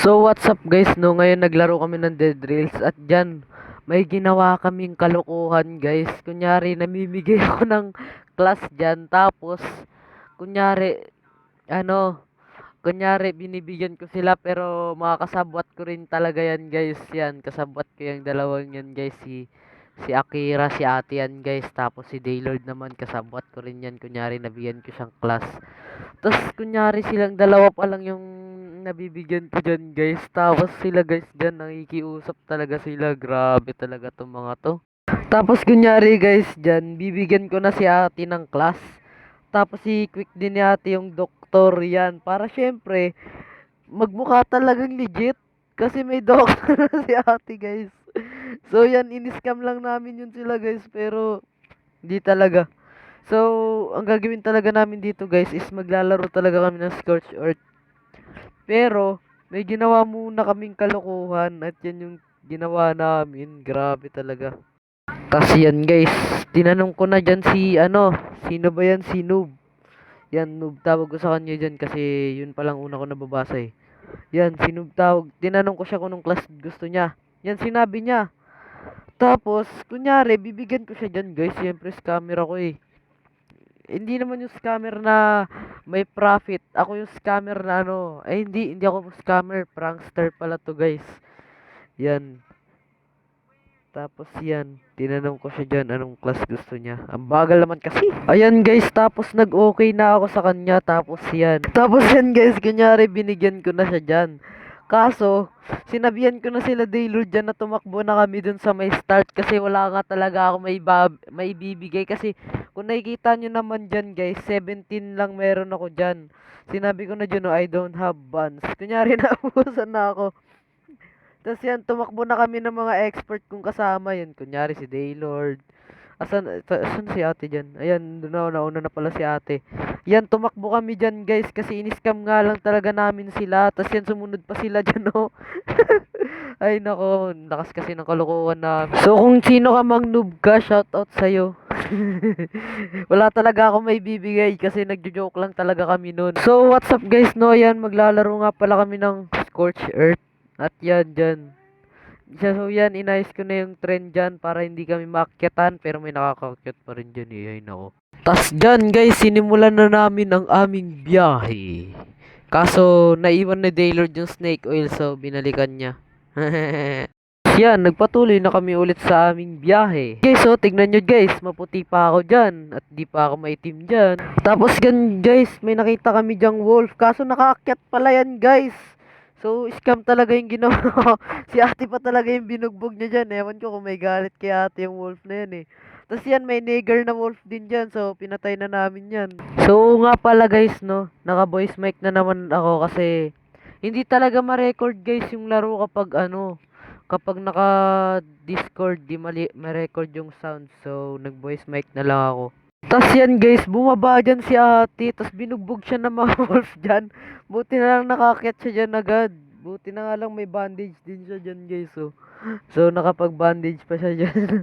So what's up guys, no, ngayon naglaro kami ng Dead Rails at dyan may ginawa kaming kalokohan guys. Kunyari namimigay ako ng class dyan, tapos kunyari ano, kunyari binibigyan ko sila pero mga kasabwat ko rin talaga yan guys. Yan, kasabwat ko yung dalawang yan guys, si Akira, si Ate yan guys, tapos si Daylord naman kasabwat ko rin yan. Kunyari nabigyan ko siyang class. Tapos kunyari silang dalawa pa lang yung nabibigyan ko dyan guys. Tapos sila guys dyan nakikiusap talaga sila. Grabe talaga tong mga to. Tapos kunyari guys dyan, bibigyan ko na si ate ng class. Tapos si Quick din ni ate yung doktor yan. Para syempre, magmukha talagang legit. Kasi may doktor na si ate guys. So yan, in-scam lang namin yun sila guys. Pero, hindi talaga. So, ang gagawin talaga namin dito guys is maglalaro talaga kami ng Scorched Earth. Pero, may ginawa muna kaming kalokohan at yan yung ginawa namin. Grabe talaga. Tas yan guys, tinanong ko na dyan si sino ba yan? Si Noob. Yan, Noob tawag ko sa kanya dyan kasi yun palang una ko nababasa eh. Yan, si Noob tawag. Tinanong ko siya kung anong class gusto niya. Yan, sinabi niya. Tapos, kunyari, bibigyan ko siya dyan guys. Siyempre, scammer ako eh. Hindi naman yung scammer na may profit. Ako yung scammer na hindi ako scammer, prankster pala to guys. Yan. Tapos yan, tinanong ko siya dyan anong class gusto niya. Ang bagal naman kasi. Ayan guys, tapos nag-okay na ako sa kanya. Tapos yan. Tapos yan guys, kunyari binigyan ko na siya dyan. Kaso, sinabihan ko na sila Daylord dyan na tumakbo na kami dun sa may start. Kasi wala nga talaga ako may bibigay. Kasi kung nakikita nyo naman dyan guys, 17 lang meron ako dyan. Sinabi ko na dyan, I don't have buns. Kunyari naubusan na ako. Tapos yan, tumakbo na kami ng mga expert kong kasama yun. Kunyari si Daylord. Asan si ate dyan? Ayan, nauna na pala si ate. Yan, tumakbo kami dyan guys. Kasi in-scam nga lang talaga namin sila. Tapos yan, sumunod pa sila dyan oh. Ay nako, lakas kasi ng kalokohan na. So kung sino ka mang noob ka, shoutout sa'yo. Wala talaga ako may bibigay kasi nagjo-joke lang talaga kami nun. So what's up guys, no? Yan, maglalaro nga pala kami ng Scorched Earth. At yan dyan. So yan, inayos ko na yung trend dyan para hindi kami maakyatan. Pero may nakakakyat pa rin dyan eh. Ay nako. Tas dyan guys, sinimulan na namin ang aming biyahe. Kaso, naiwan ni Daylord yung snake oil so binalikan niya. Yan, nagpatuloy na kami ulit sa aming biyahe. Guys, so tignan nyo guys, maputi pa ako dyan. At di pa ako maitim dyan. Tapos gan guys, may nakita kami dyang wolf. Kaso nakaakyat pala yan guys. So, scam talaga yung ginawa ko. Si ate pa talaga yung binugbog niya dyan. Ewan ko kung may galit kay ate yung wolf na yan eh. Tapos yan, may nigger na wolf din dyan. So, pinatay na namin yan. So, nga pala guys, no. Naka-voice mic na naman ako kasi hindi talaga ma-record guys yung laro kapag naka-Discord, di ma-record yung sound. So, nag-voice mic na lang ako. Tas yan guys, bumaba dyan si ate, tas binugbog siya ng mga wolf dyan. Buti na lang nakakyat siya dyan agad. Buti na nga lang may bandage din siya dyan guys, oh. So, nakapag-bandage pa siya dyan.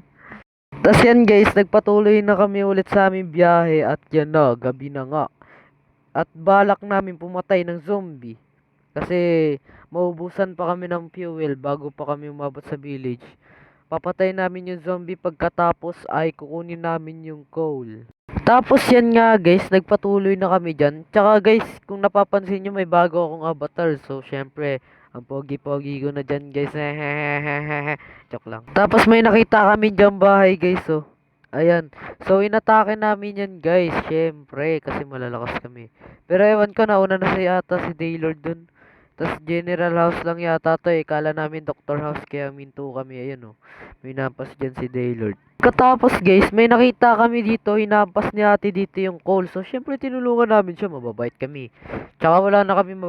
Tas yan guys, nagpatuloy na kami ulit sa aming biyahe at yan na, gabi na nga. At balak namin pumatay ng zombie. Kasi, maubusan pa kami ng fuel bago pa kami umabot sa village. Papatay namin yung zombie pagkatapos ay kukunin namin yung coal. Tapos yan nga guys, nagpatuloy na kami dyan. Tsaka guys, kung napapansin nyo may bago akong avatar. So syempre, ang pogi-pogi ko na dyan guys. Joke lang. Tapos may nakita kami dyan bahay guys oh. Ayan. So inatake namin yan guys. Syempre, kasi malalakas kami. Pero ewan ko, nauna na si ata si Daylord dun. Tas general house lang yata to eh. Kala namin doctor house kaya minto kami. Ayan oh. May nampas dyan si Daylord. Katapos guys, may nakita kami dito. Hinampas ni ate dito yung coal. So syempre tinulungan namin siya. Mababait kami. Tsaka wala na kami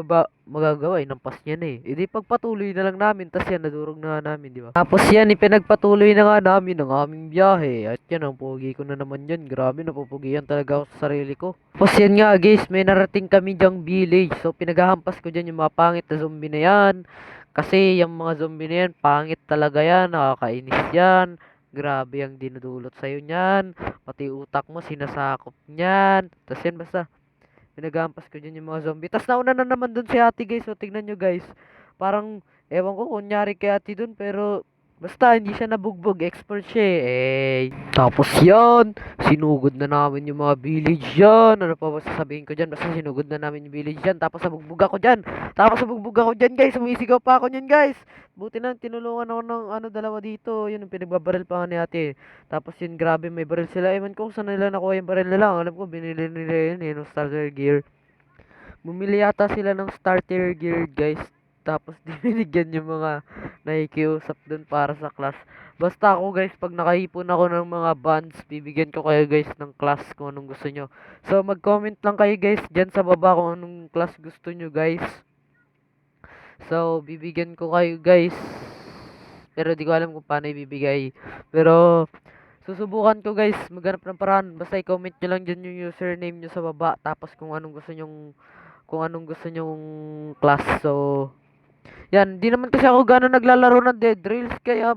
magagawa. Inampas niya na eh. E di pagpatuloy na lang namin. Tas yan, nadurog na namin, di ba? Tapos yan, ipinagpatuloy na nga namin ang aming biyahe. At yan, ang pogi ko na naman yan. Grabe, napupugihan talaga ako sa sarili ko. Tapos yan nga guys, may narating kami dyang village. So pinaghahampas ko dyan yung mga pangit na zombie na yan. Kasi yung mga zombie na yan, pangit talaga yan. Nakakainis yan. Grabe ang dinudulot sa'yo niyan. Pati utak mo, sinasakop niyan. Tapos yan, basta pinaghampas ko dyan yung mga zombie. Tapos nauna na naman dun si ate guys. So tignan nyo guys. Parang, ewan ko, kunyari kay ate dun, pero, basta, hindi siya nabugbog, expert siya Tapos yan, sinugod na namin yung mga village dyan. Ano pa ba sasabihin ko dyan? Basta sinugod na namin yung village dyan. Tapos nabugbog ako dyan. Guys. Sumisigaw pa ako dyan, guys. Buti na, tinulungan ako ng ano, dalawa dito. Yun, yung pinagbabaril pa nga ni ate. Tapos yun, grabe, may baril sila. Ewan ko kung saan nila nakuha yung baril nila. Alam ko, binili nila yun, yung starter gear. Bumili yata sila ng starter gear, guys. Tapos binigyan yung mga nakikiusap dun para sa class. Basta ako, guys, pag nakaipon ako ng mga bonds, bibigyan ko kayo, guys, ng class kung anong gusto nyo. So, mag-comment lang kayo, guys, dyan sa baba kung anong class gusto nyo, guys. So, bibigyan ko kayo, guys. Pero di ko alam kung paano ibibigay. Pero, susubukan ko, guys, maghanap ng paraan. Basta i-comment nyo lang dyan yung username nyo sa baba. Tapos kung anong gusto nyong class. So, yan. Di naman kasi ako gano'n naglalaro ng Dead Reels. Kaya,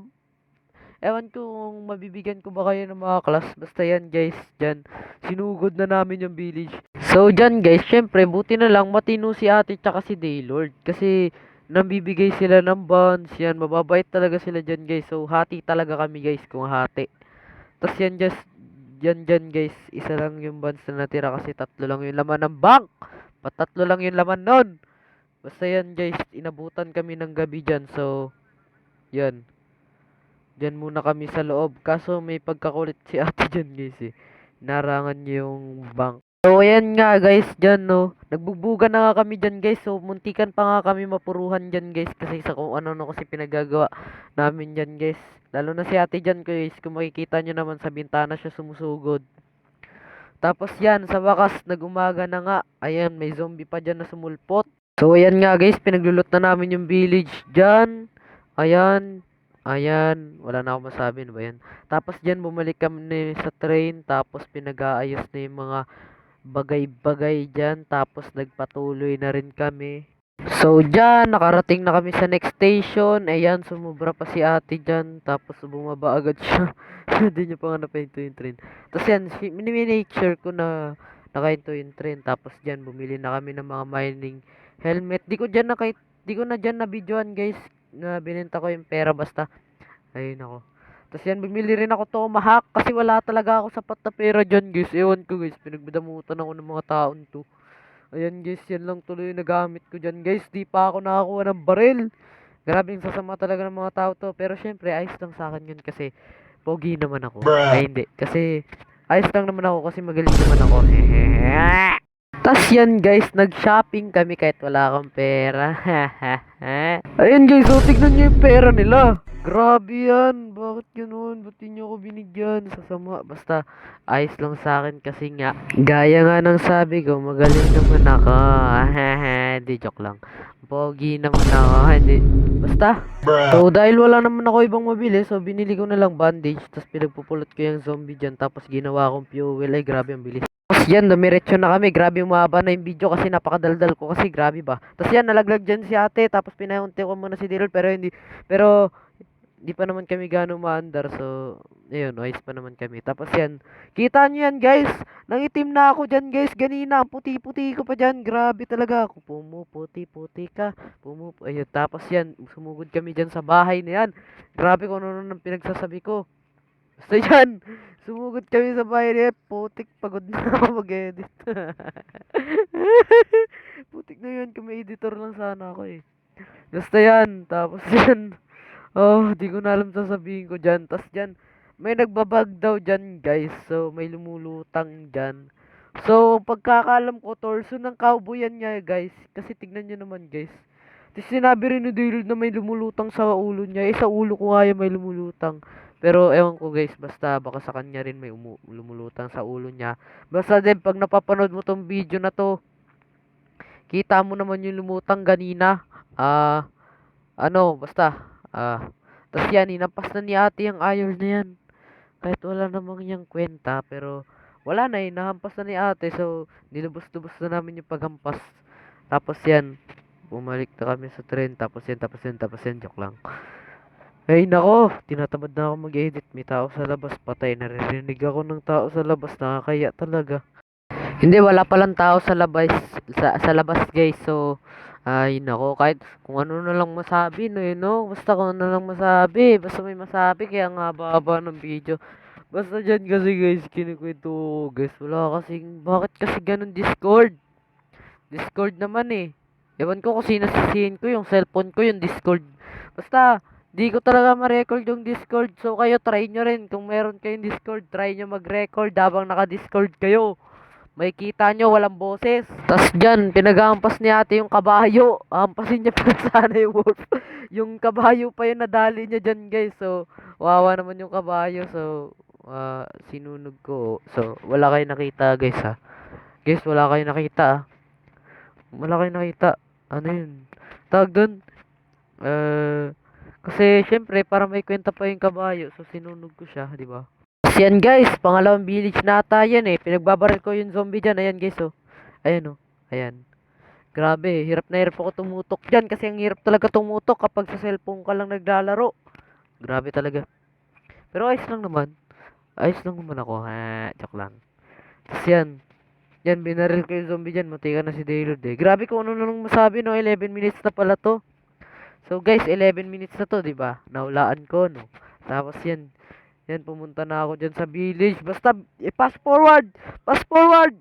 ewan ko kung mabibigyan ko ba kayo ng mga class. Basta yan, guys. Dyan. Sinugod na namin yung village. So, dyan, guys. Syempre, buti na lang matino si ate tsaka si Daylord. Kasi, nambibigay sila ng bonds. Yan, mababait talaga sila dyan, guys. So, hati talaga kami, guys, kung hati. Tapos yan, just, dyan, guys. Isa lang yung bonds na natira kasi tatlo lang yung laman ng bank. Patatlo lang yung laman nun. Basta yan, guys. Inabutan kami ng gabi dyan. So, yan. Dyan muna kami sa loob. Kaso may pagkakulit si ate dyan, guys, narangan niya yung bank. So, ayan nga, guys, dyan, no. Nagbugbugan na nga kami dyan, guys. So, muntikan pa nga kami mapuruhan dyan, guys. Kasi sa kung ano kasi pinagagawa namin dyan, guys. Lalo na si ate dyan, guys. Kung makikita nyo naman sa bintana siya sumusugod. Tapos yan, sa wakas, nag-umaga na nga. Ayan, may zombie pa dyan na sumulpot. So, ayan nga, guys. Pinaglulot na namin yung village dyan. Ayan. Ayan. Wala na akong masabi. Ano ba yan? Tapos dyan, bumalik kami sa train. Tapos pinag-aayos na yung mga bagay-bagay dyan. Tapos nagpatuloy na rin kami. So, dyan, nakarating na kami sa next station. Ayan, sumubra pa si ate dyan. Tapos bumaba agad siya. Hindi niya pa nga napahinto yung train. Tapos yan, minimake sure ko na nakahinto yung train. Tapos dyan, bumili na kami ng mga mining helmet. Di ko na dyan na videoan, guys. Na binenta ko yung pera basta. Ayun ako. Tapos yan, bumili rin ako tomahawk kasi wala talaga ako sapat na pera dyan, guys. Ewan ko, guys. Pinagdamutan ako ng mga taon to. Ayan, guys, yan lang tuloy yung nagamit ko dyan, guys. Di pa ako nakakuha ng baril. Grabing sasama talaga ng mga tao to. Pero syempre, ayos lang sa akin yun kasi pogi naman ako. Ay, hindi. Kasi ayos lang naman ako kasi magaling naman ako. Tas yan, guys, nag-shopping kami kahit wala akong pera. Ayan, guys, so tignan nyo yung pera nila. Grabe yan. Bakit ganun? Ba't di nyo ako binigyan? Sasama. Basta, ayos lang sa akin kasi nga, gaya nga ng sabi ko, magaling naman ako. Hindi, joke lang. Pogi naman ako. Hindi. Basta. So, dahil wala naman ako ibang mabili, so binili ko na lang bandage. Tapos pinagpupulot ko yung zombie dyan. Tapos ginawa akong fuel. Ay, grabe ang bilis. Tapos yan, dumiretso na kami. Grabe umaba na yung video kasi napakadaldal ko kasi grabe ba. Tapos yan, nalaglag dyan si ate. Tapos pinahunti ko muna si Daryl pero hindi pa naman kami gano'ng maandar. So, ayun, ayos pa naman kami. Tapos yan, kita nyo yan, guys. Nangitim na ako dyan, guys. Ganina, ang puti-puti ko pa dyan. Grabe talaga ako. Pumuputi-puti ka. Ayun, tapos yan, sumugod kami dyan sa bahay na yan. Grabe kung ano nang pinagsasabi ko. Basta yan, sumugod kami sa bahay na yan. Putik, pagod na ako mag-edit. Putik na yun, kung may editor lang sana ako Basta yan, tapos yan. Oh, di ko na alam sasabihin ko dyan. Tas dyan, may nagbabag daw dyan, guys. So, may lumulutang dyan. So, pagkakalam ko, torso ng cowboy yan nga, guys. Kasi tignan nyo naman, guys. Tapos sinabi rin ni Daryl na may lumulutang sa ulo niya. Sa ulo ko nga yung may lumulutang. Pero, ewan ko, guys. Basta, baka sa kanya rin may lumulutang sa ulo niya. Basta din, pag napapanood mo tong video na to, kita mo naman yung lumutang ganina. Basta, tas yan, hinampas na ni ate yung iron na yan. Kahit wala namang yung kwenta, pero wala na nahampas na ni ate, so nilubos-lubos na namin yung paghampas. Tapos yan, bumalik na kami sa train, tapos yan, joke lang. Ay nako, tinatamad na ako mag-edit, may tao sa labas, patay, naririnig ako ng tao sa labas, nakakaya talaga. Hindi, wala palang tao sa labas, sa labas, guys, so Ay nako, kahit kung ano na lang masabi no, basta kung ano na lang masabi, basta may masabi kaya ang haba-haba ng video. Basta diyan kasi guys, kinukuwento ko guys, wala kasing bakit kasi ganun Discord? Discord naman eh. Ewan ko kung sino sisihin ko, yung cellphone ko, yung Discord. Basta, di ko talaga ma-record yung Discord. So, kayo try nyo rin. Kung meron kayong Discord, try nyo mag-record habang naka-Discord kayo. May kita nyo, walang boses. Tas dyan, pinag-aampas ni ate yung kabayo. Ampasin niya pa sana yung wolf. Yung kabayo pa yung nadali niya dyan guys. So, wawa naman yung kabayo. So, sinunog ko. So, wala kayo nakita guys ha. Guys, wala kayo nakita ah. Wala kayong nakita. Ano yun? Tawag dun. Kasi syempre para may kwenta pa yung kabayo. So sinunog ko siya, di ba? Kasi yan guys, pangalawang village na ata yan eh. Pinagbabaril ko yung zombie dyan. Ayan guys oh. Ayan oh. Ayan. Grabe, hirap na hirap ako tumutok dyan. Kasi ang hirap talaga tumutok kapag sa cellphone ka lang naglalaro. Grabe talaga. Pero ayos lang naman. Ayos lang naman ako. Ha, joke lang. Tapos yan. Yan, binaril ko yung zombie dyan. Mati ka na si Daylord eh. Grabe kung ano nang masabi no. 11 minutes na pala to. So guys, 11 minutes na to, 'di ba? Nahulaan ko, no. Tapos 'yan. Yan pumunta na ako diyan sa village. Basta pass forward. Pass forward.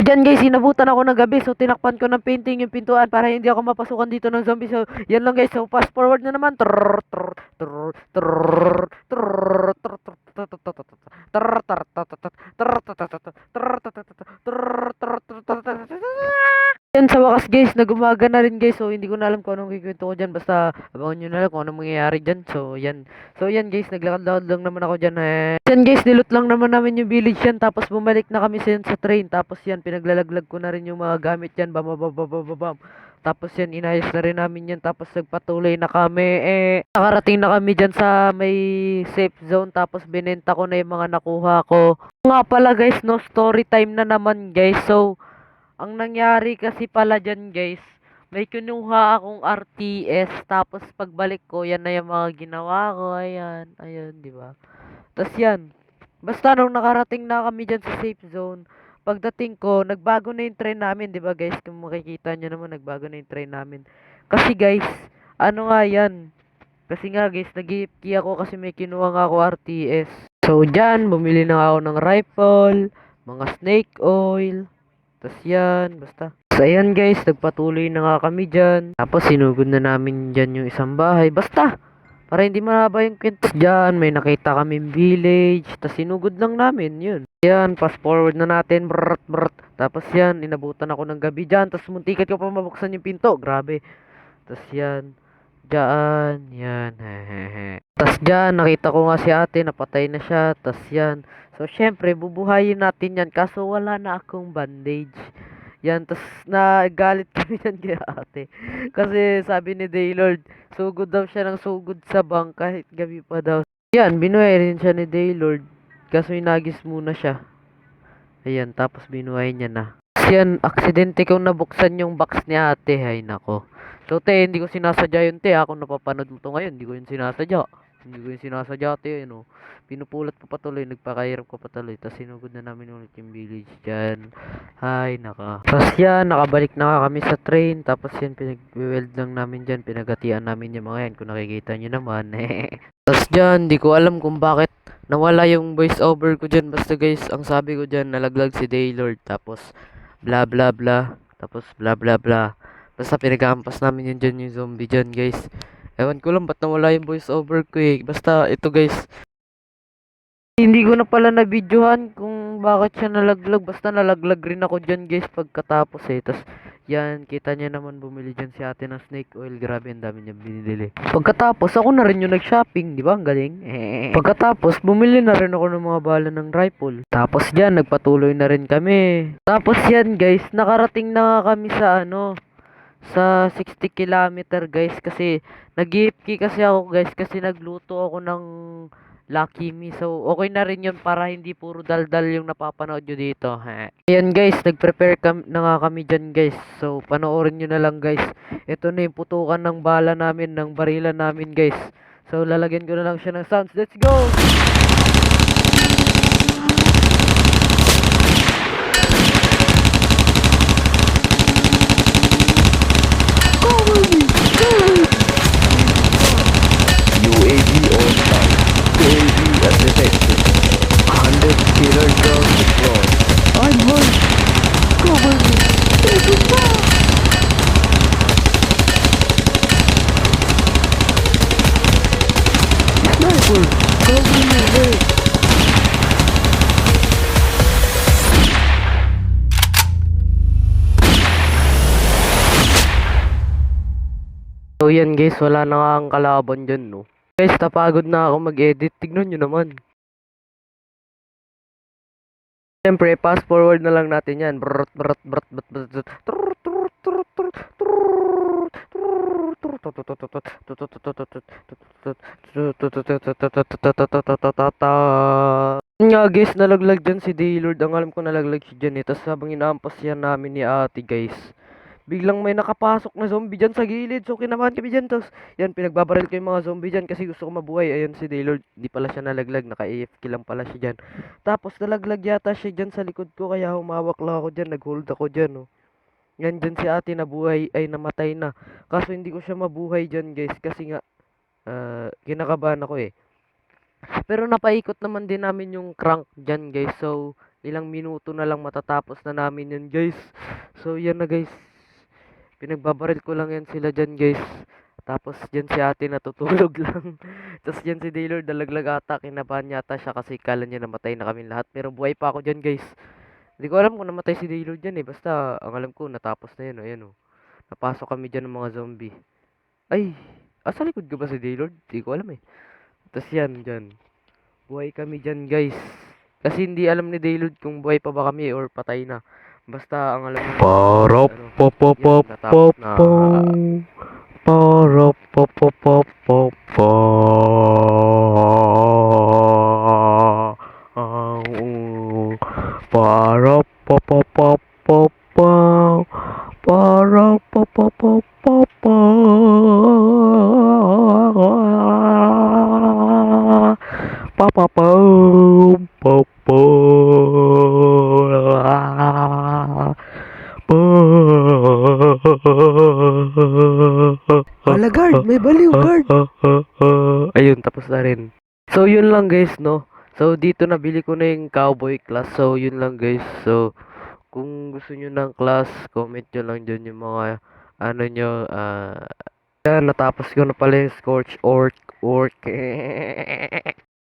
Diyan guys, inabutan ako ng gabi. So tinakpan ko ng painting yung pintuan para hindi ako mapasukan dito ng zombie. So yan lang guys. So fast forward na naman. Yan sa wakas guys, nagumaga na rin guys. So hindi ko na alam kung anong kikwento ko dyan. Basta abangan nyo na lang kung anong mangyayari dyan. So yan. So yan guys, naglakad-lakad lang naman ako dyan. Yan guys, nilot lang naman namin yung village yan. Tapos bumalik na kami sa train. Tapos yan, pinaglalaglag ko na rin yung mga gamit yan. Bam, bam, bam, bam, bam, bam. Tapos yan, inayos na rin namin yan. Tapos nagpatuloy na kami. Nakarating na kami dyan sa may safe zone. Tapos binenta ko na yung mga nakuha ko. Nga pala guys, no story time na naman guys. So, ang nangyari kasi pala dyan guys, may kinuha akong RTS. Tapos pagbalik ko, yan na yung mga ginawa ko. Ayan, ayan, di ba? Tapos yan, basta nung nakarating na kami dyan sa safe zone, pagdating ko, nagbago na yung train namin, di ba guys? Kung makikita nyo naman, nagbago na yung train namin. Kasi guys, ano nga yan? Kasi nga guys, nag-iipki ako kasi may kinuha nga ako RTS. So dyan, bumili na ako ng rifle, mga snake oil, tas yan, basta. So ayan guys, nagpatuloy na nga kami dyan. Tapos sinugod na namin dyan yung isang bahay. Basta, para hindi mahaba yung kwento. Dyan, may nakita kaming village. Tapos sinugod lang namin, yun. Yan, fast forward na natin. Brrrt, brrrt. Tapos yan, inabutan ako ng gabi dyan. Tapos muntikat ko pa mabuksan yung pinto. Grabe. Tapos yan. Diyan, yan. Hehehe. Tapos dyan, nakita ko nga si ate, napatay na siya. Tapos yan. So, syempre, bubuhayin natin yan. Kaso wala na akong bandage. Yan, tas nagalit kami yan kay ate. Kasi sabi ni Daylord, sugod daw siya ng sugod sa bank kahit gabi pa daw. Yan, binuhay rin siya ni Daylord. Kaso inagis muna siya. Ayan, tapos binuhay niya na. Kasi yan, aksidente kong nabuksan yung box ni ate. Ay, nako. So, te, hindi ko sinasadya yun, te. Ako napapanood mo to ngayon, hindi ko yun sinasadya. Hindi ko yung sinasadya, te, ano. Pinupulat ko patuloy, nagpakahirap ko patuloy. Tapos sinugod na namin ulit yung village dyan. Ay, naka. Tapos yan, nakabalik na kami sa train. Tapos yan, pinag-weld lang namin dyan. Pinagatian namin yung mga yan. Kung nakikita nyo naman. Tapos dyan, di ko alam kung bakit nawala yung voice over ko dyan. Basta guys, ang sabi ko dyan, nalaglag si Daylord. Tapos, bla bla bla. Tapos, bla bla bla. Basta pinag-aampas namin yun dyan yung zombie dyan guys. Ewan ko lang ba't nawala yung voice over ko eh. Basta ito guys. Hindi ko na pala na-videohan kung bakit siya nalaglag. Basta nalaglag rin ako dyan guys pagkatapos eh. Tapos yan, kita niya naman bumili dyan si ate ng snake oil. Grabe, ang dami niya binili. Pagkatapos ako na rin yung nag-shopping. Di ba? Ang galing. Pagkatapos bumili na rin ako ng mga bala ng rifle. Tapos dyan, nagpatuloy na rin kami. Tapos yan guys, nakarating na nga kami sa ano, sa 60 kilometer guys. Kasi nag-IFK kasi ako guys. Kasi nagluto ako ng Lucky Me. So, okay na rin yun para hindi puro daldal yung napapanood nyo dito. Ayan guys, nag-prepare na nga kami dyan guys. So, panoorin nyo na lang guys. Ito na yung putukan ng bala namin, ng barilan namin guys. So, lalagyan ko na lang siya ng sounds. Let's go! yan guys, wala na nga ang kalaban dyan, no. Guys, napagod na ako mag-edit. Tignan nyo naman. Siyempre, fast forward na lang natin yan. Brrrt, brrrt, brrrt, brrrt, brrrt, trrrt, trrrt, trrrt, trrrt, nga guys, nalaglag dyan si Daylord. Ang alam ko nalaglag si dyan eh. Tapos habang inaampas yan namin ni ate guys, biglang may nakapasok na zombie dyan sa gilid. So kinabahan kami dyan. Tapos yan, pinagbabaril ko yung mga zombie dyan kasi gusto ko mabuhay. Ayun si Daylord, di pala siya nalaglag. Naka-AFK lang pala siya dyan. Tapos nalaglag yata siya dyan sa likod ko. Kaya humawak lang ako dyan. Nag-hold ako dyan, oh. Yan dyan si ate nabuhay, ay namatay na. Kaso hindi ko siya mabuhay dyan guys. Kasi nga, kinakabahan ako eh. Pero napaikot naman din namin yung crank dyan guys. So, ilang minuto na lang matatapos na namin yun guys. So, yan na guys. Pinagbabaril ko lang yan sila dyan guys. Tapos dyan si ate natutulog lang. Tapos dyan si Daylord dalaglag ata. Kinabahan yata siya kasi kala niya namatay na kami lahat. Pero buhay pa ako dyan guys. Hindi ko alam kung namatay si Daylord dyan eh. Basta ang alam ko natapos na yun. Ayan o. Napasok kami dyan ng mga zombie. Ay! Asa likod ka ba si Daylord? Hindi ko alam eh. Tapos yan dyan. Buhay kami dyan guys. Kasi hindi alam ni Daylord kung buhay pa ba kami or patay na. Basta ang alam mo Para ano, pa pa pa yan, pa natapos na. pa. Para pa pa pa pa pa. Para pa pa pa pa pa. Para pa pa pa pa pa. Pa pa pa pa pa. Hala guard, may baliw guard. Ayun, tapos na rin. So yun lang guys, no. So dito nabili ko na yung cowboy class. So yun lang guys. So kung gusto nyo ng class, comment nyo lang dyan yung mga ano nyo. Yan, natapos ko na pala yung Scorch Orc.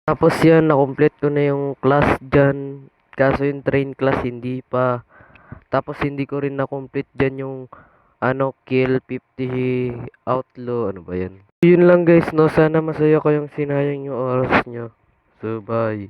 Tapos yan, na-complete ko na yung class dyan. Kaso yung train class hindi pa. Tapos hindi ko rin na-complete dyan yung ano, kill 50 outlaw. Ano ba yan? Yun lang guys, no. Sana masaya kayong sinayang yung oras nyo. So, bye.